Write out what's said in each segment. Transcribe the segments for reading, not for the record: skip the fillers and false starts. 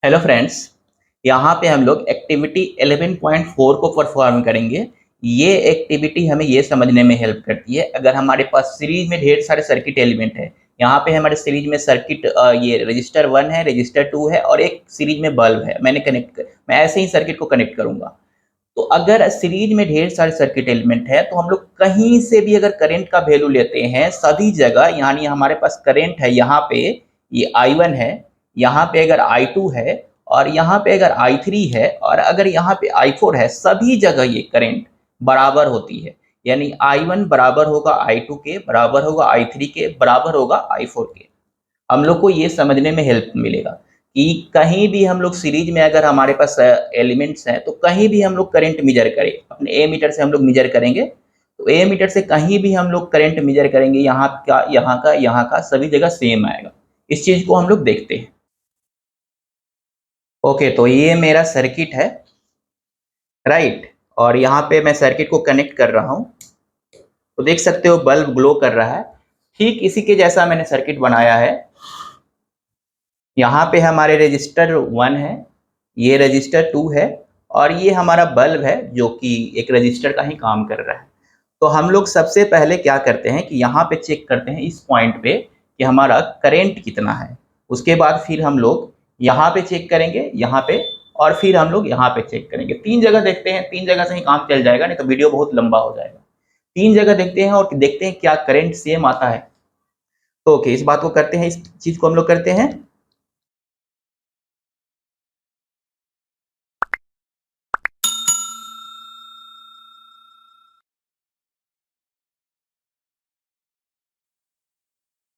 Hello friends, यहाँ पे हम लोग एक्टिविटी 11.4 को परफॉर्म करेंगे। ये एक्टिविटी हमें ये समझने में हेल्प करती है अगर हमारे पास सीरीज में ढेर सारे सर्किट एलिमेंट है। यहाँ पे हमारे सीरीज में सर्किट ये रजिस्टर 1 है, रजिस्टर 2 है और एक सीरीज में बल्ब है। मैं ऐसे ही सर्किट को कनेक्ट करूंगा। तो अगर सीरीज में ढेर सारे सर्किट एलिमेंट है तो हम लोग कहीं से भी अगर करंट का वैल्यू लेते हैं, सभी जगह यानी हमारे पास करंट है, यहाँ पे ये I1 है, यहाँ पे अगर I2 है और यहाँ पे अगर I3 है और अगर यहाँ पे I4 है, सभी जगह ये करंट बराबर होती है। यानी I1 बराबर होगा I2 के, बराबर होगा I3 के, बराबर होगा I4 के। हम लोग को ये समझने में हेल्प मिलेगा कि कहीं भी हम लोग सीरीज में अगर हमारे पास एलिमेंट्स हैं तो कहीं भी हम लोग करंट मेजर करें, अपने ए मीटर से हम लोग मेजर करेंगे तो ए मीटर से कहीं भी हम लोग करंट मेजर करेंगे, यहाँ का सभी जगह सेम आएगा। इस चीज को हम लोग देखते हैं। ओके, तो ये मेरा सर्किट है, राइट। और यहाँ पे मैं सर्किट को कनेक्ट कर रहा हूँ तो देख सकते हो बल्ब ग्लो कर रहा है। ठीक इसी के जैसा मैंने सर्किट बनाया है। यहाँ पे हमारे रजिस्टर 1 है, ये रजिस्टर 2 है और ये हमारा बल्ब है जो कि एक रजिस्टर का ही काम कर रहा है। तो हम लोग सबसे पहले क्या करते हैं कि यहाँ पे चेक करते हैं इस पॉइंट पे कि हमारा करंट कितना है। उसके बाद फिर हम लोग यहाँ पे चेक करेंगे, यहाँ पे, और फिर हम लोग यहाँ पे चेक करेंगे। 3 जगह देखते हैं, 3 जगह से ही काम चल जाएगा, नहीं तो वीडियो बहुत लंबा हो जाएगा। 3 जगह देखते हैं और देखते हैं क्या करंट सेम आता है। तो ओके, इस बात को करते हैं, इस चीज को हम लोग करते हैं।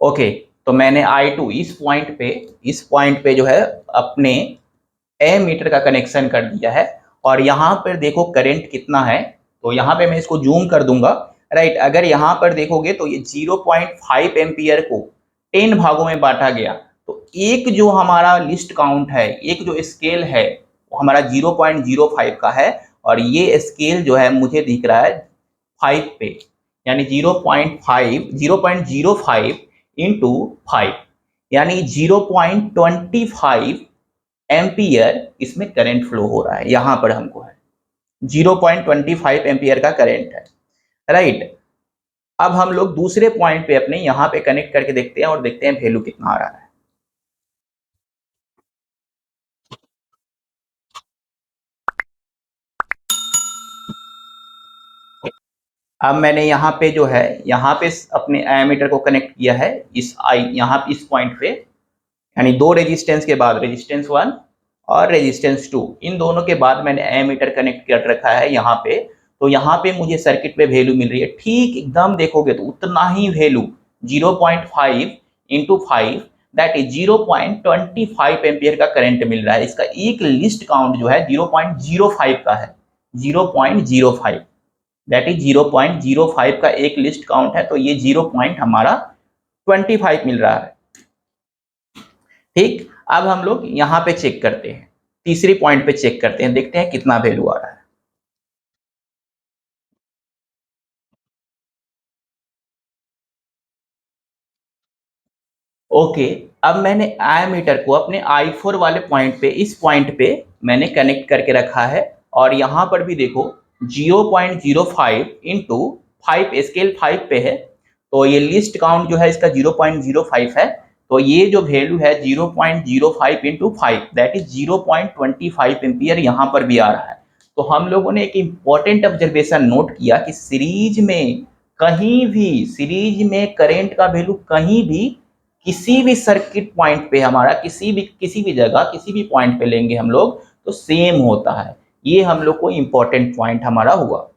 ओके, तो मैंने I2 इस पॉइंट पे जो है अपने ए मीटर का कनेक्शन कर दिया है और यहाँ पर देखो करंट कितना है। तो यहाँ पे मैं इसको जूम कर दूंगा, राइट। अगर यहाँ पर देखोगे तो ये 0.5 एम्पियर को 10 भागों में बांटा गया। तो एक जो हमारा लिस्ट काउंट है, एक जो स्केल है वो हमारा 0.05 का है और ये स्केल जो है मुझे दिख रहा है 5 पे, यानी 0.05 इंटू 5 यानी 0.25 एम्पियर इसमें करंट फ्लो हो रहा है। यहाँ पर हमको है 0.25 एम्पियर का करंट है, राइट। अब हम लोग दूसरे पॉइंट पे अपने यहाँ पे कनेक्ट करके देखते हैं और देखते हैं वैल्यू कितना आ रहा है। अब मैंने यहाँ पे जो है, यहाँ पे अपने एमीटर को कनेक्ट किया है यहाँ इस पॉइंट पे, यानी दो रेजिस्टेंस के बाद रेजिस्टेंस 1 और रेजिस्टेंस 2, इन दोनों के बाद मैंने एमीटर कनेक्ट कर रखा है यहाँ पे। तो यहाँ पे मुझे सर्किट पे वैल्यू मिल रही है, ठीक एकदम देखोगे तो उतना ही value 0.5 into 5 that is 0.25 ampere का करंट मिल रहा है। इसका एक लिस्ट काउंट जो है 0.05 का है, 0.05 दैट इज 0.05 का एक लिस्ट काउंट है। तो ये 0.25 मिल रहा है, ठीक। अब हम लोग यहाँ पे चेक करते हैं, तीसरी पॉइंट पे चेक करते हैं, देखते हैं कितना वैल्यू आ रहा है। ओके, अब मैंने एमीटर को अपने I4 वाले पॉइंट पे, इस पॉइंट पे मैंने कनेक्ट करके रखा है और यहाँ पर भी देखो 0.05 इंटू 5, स्केल 5 पे है। तो ये लिस्ट काउंट जो है इसका 0.05 है। तो ये जो वैल्यू है 0.05 इंटू 5 दैट इज 0.25 एम्पियर यहाँ पर भी आ रहा है। तो हम लोगों ने एक इंपॉर्टेंट ऑब्जर्वेशन नोट किया कि सीरीज में करंट का वैल्यू कहीं भी किसी भी सर्किट पॉइंट पे हमारा किसी भी जगह किसी भी पॉइंट पे लेंगे हम लोग तो सेम होता है। ये हम लोग को इंपॉर्टेंट पॉइंट हमारा हुआ।